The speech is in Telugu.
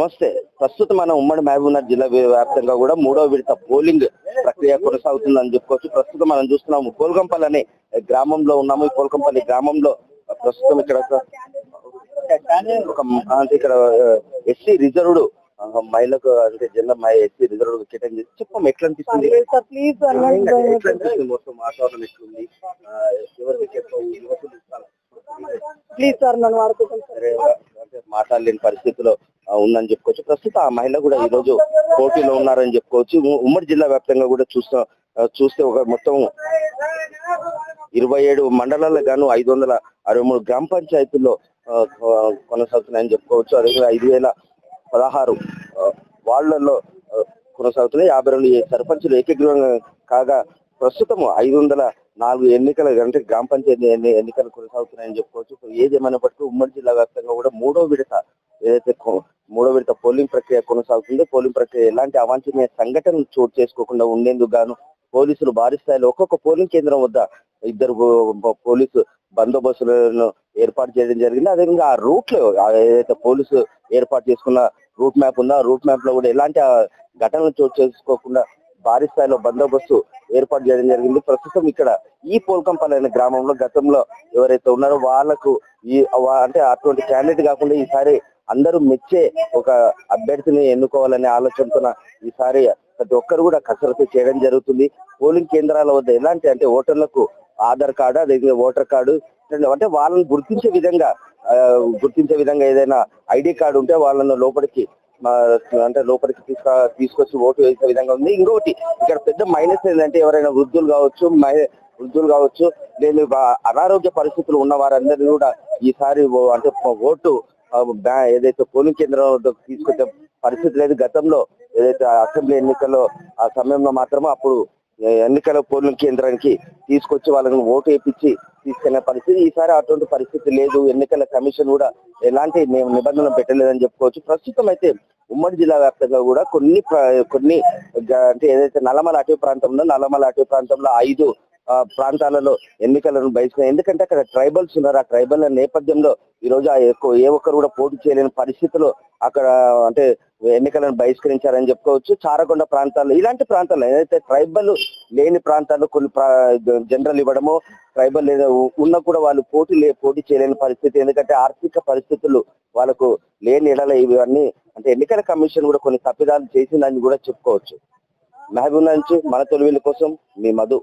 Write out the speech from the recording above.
నమస్తే. ప్రస్తుతం మనం ఉమ్మడి మహబూబ్నగర్ జిల్లా వ్యాప్తంగా కూడా మూడవ విడత పోలింగ్ ప్రక్రియ కొనసాగుతుందని చెప్పుకోవచ్చు. ప్రస్తుతం మనం చూస్తున్నాము పోల్కంపల్లి అనే గ్రామంలో ఉన్నాము. ఈ పోల్కంపల్లి గ్రామంలో ప్రస్తుతం ఇక్కడ అంటే ఇక్కడ ఎస్సీ రిజర్వ్డ్ మహిళకు అంటే జనరల్ ఎస్సీ రిజర్వ్డ్ కేటాయించి చెప్పం ఎట్లా అనిపిస్తుంది? మొత్తం వాతావరణం ఎట్లుంది? ఎవరికి ప్లీజ్ సార్ నన్ను మాట్లాడలేని పరిస్థితిలో ఉందని చెప్పుకోవచ్చు. ప్రస్తుతం ఆ మహిళ కూడా ఈ రోజు పోటీలో ఉన్నారని చెప్పుకోవచ్చు. ఉమ్మడి జిల్లా వ్యాప్తంగా కూడా చూస్తే ఒక మొత్తం 27 మండలాలకు గాను 563 గ్రామ పంచాయతీల్లో కొనసాగుతున్నాయని చెప్పుకోవచ్చు. అదే 5016 వార్డులలో కొనసాగుతున్నాయి. 52 సర్పంచులు ఏకగ్రీవంగా కాగా ప్రస్తుతం 504 ఎన్నికల అంటే గ్రామ పంచాయతీ ఎన్నికలు కొనసాగుతున్నాయని చెప్పుకోవచ్చు. ఏదేమైనప్పటికీ ఉమ్మడి జిల్లా వ్యాప్తంగా కూడా మూడో విడత పోలింగ్ ప్రక్రియ కొనసాగుతుంది. పోలింగ్ ప్రక్రియ ఎలాంటి అవాంఛనీయ సంఘటనలు చోటు చేసుకోకుండా ఉండేందుకు గాను పోలీసులు భారీ స్థాయిలో ఒక్కొక్క పోలింగ్ కేంద్రం వద్ద 2 పోలీసు బందోబస్తులను ఏర్పాటు చేయడం జరిగింది. అదేవిధంగా ఆ రూట్ లో ఏదైతే పోలీసు ఏర్పాటు చేసుకున్న రూట్ మ్యాప్ ఉందో ఆ రూట్ మ్యాప్ లో కూడా ఎలాంటి ఘటనలు చోటు చేసుకోకుండా భారీ స్థాయిలో బందోబస్తు ఏర్పాటు చేయడం జరిగింది. ప్రస్తుతం ఇక్కడ ఈ పోల్కంపల్లి అనే గ్రామంలో గతంలో ఎవరైతే ఉన్నారో వాళ్ళకు అంటే అటువంటి క్యాండిడేట్ కాకుండా ఈసారి అందరూ మెచ్చే ఒక అభ్యర్థిని ఎన్నుకోవాలనే ఆలోచనతో ఈసారి ప్రతి ఒక్కరు కూడా కసరత్తు చేయడం జరుగుతుంది. పోలింగ్ కేంద్రాల వద్ద ఎలాంటి అంటే ఓటర్లకు ఆధార్ కార్డు అదే ఓటర్ కార్డు అంటే వాళ్ళని గుర్తించే విధంగా ఏదైనా ఐడి కార్డు ఉంటే వాళ్ళను లోపలికి తీసుకొచ్చి ఓటు వేసే విధంగా ఉంది. ఇంకొకటి ఇక్కడ పెద్ద మైనస్ ఏంటంటే ఎవరైనా వృద్ధులు కావచ్చు లేదు అనారోగ్య పరిస్థితులు ఉన్న వారందరినీ కూడా ఈసారి అంటే ఓటు ఏదైతే పోలింగ్ కేంద్రం తీసుకొచ్చే పరిస్థితి లేదు. గతంలో ఏదైతే అసెంబ్లీ ఎన్నికల్లో ఆ సమయంలో మాత్రమే అప్పుడు ఎన్నికల పోలింగ్ కేంద్రానికి తీసుకొచ్చి వాళ్ళని ఓటు వేయించి తీసుకెళ్లే పరిస్థితి. ఈసారి అటువంటి పరిస్థితి లేదు. ఎన్నికల కమిషన్ కూడా ఎలాంటి నిబంధనలు పెట్టలేదని చెప్పుకోవచ్చు. ప్రస్తుతం అయితే ఉమ్మడి జిల్లా వ్యాప్తంగా కూడా కొన్ని అంటే ఏదైతే నల్లమల అటవీ ప్రాంతంలో 5 ప్రాంతాలలో ఎన్నికలను బహిష్కరించారు. ఎందుకంటే అక్కడ ట్రైబల్స్ ఉన్నారు. ఆ ట్రైబల్ నేపథ్యంలో ఈ రోజు ఏ ఒక్కరు కూడా పోటీ చేయలేని పరిస్థితిలో అక్కడ అంటే ఎన్నికలను బహిష్కరించారని చెప్పుకోవచ్చు. చారకొండ ప్రాంతాల్లో ఇలాంటి ప్రాంతాల్లో ఏదైతే ట్రైబల్ లేని ప్రాంతాల్లో కొన్ని జనరల్ ఇవ్వడము ట్రైబల్ ఉన్నా కూడా వాళ్ళు పోటీ చేయలేని పరిస్థితి. ఎందుకంటే ఆర్థిక పరిస్థితులు వాళ్ళకు లేని ఎడల ఇవన్నీ అంటే ఎన్నికల కమిషన్ కూడా కొన్ని తప్పిదాలు చేసిందని కూడా చెప్పుకోవచ్చు. మహబూబ్నగర్ నుంచి మన తొలివేలు కోసం మీ మధు.